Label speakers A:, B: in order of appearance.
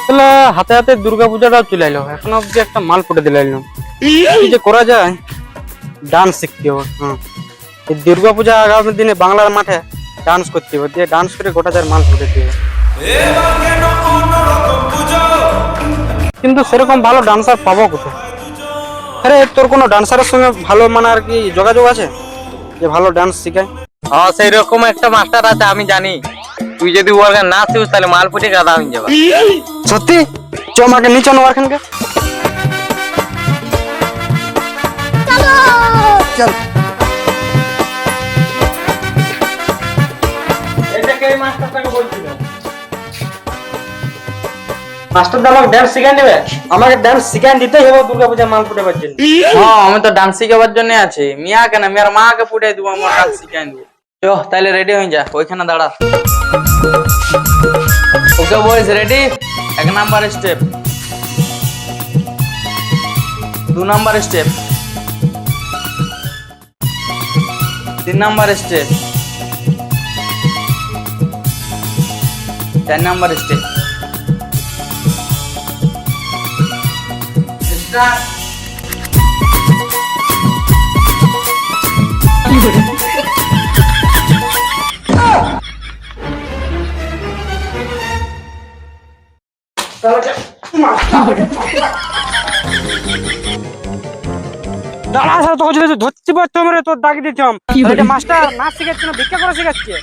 A: তাহলে হাতে হাতে দুর্গাপূজাটাও চলে এলো, এখন অব্দি একটা মাল ফুটে দিলে এলাম। কি যে করা যায়, ডান্স শিখতে হবে। হ্যাঁ, এই দুর্গাপূজা আগামী দিনে বাংলার মাঠে ডান্স করতে হবে, দিয়ে ডান্স করে গোটা যার মাল ফুটে দিবে। কিন্তু সেরকম ভালো ডান্সার পাবো কোথায়? আরে তোর কোনো ডান্সারের সঙ্গে ভালো মানে আর কি যোগাযোগ আছে যে ভালো ডান্স শেখায়?
B: হ্যাঁ সেই রকম একটা মাস্টার আছে, আমি জানি। তুই যদি ওর গান না শিখিস তাহলে মাল ফুটে গাদা হয়ে যাবে।
A: সত্যি? চ আমাকে নিচে নেওয়ার খানকে চল। মাস্টার আমাকে ডান্স শিখাই দেবে? আমাকে ডান্স শিখাই দিতেই হবে দুর্গাপূজা মাল ফুটাবার জন্য।
B: হ্যাঁ আমি তো ডান্স শিখাবার জন্য আছি। মিয়া কেন, মেয়ের মাকে ফুটে দিব, আমার ডান্স শিখাই দিব। চো তাহলে রেডি হয়ে যা, ওইখানে দাঁড়া। ওকে বয়েস ready? 1 number step, 2 number step, 3 number step, 4 number step. Start.
A: দাঁড়া, তোকে যদি ধরতে পারতাম রে, তোর দাগি দিতাম। মাস্টার নাচ শিখাচ্ছে না, ভিক্ষা করে শিখাচ্ছে।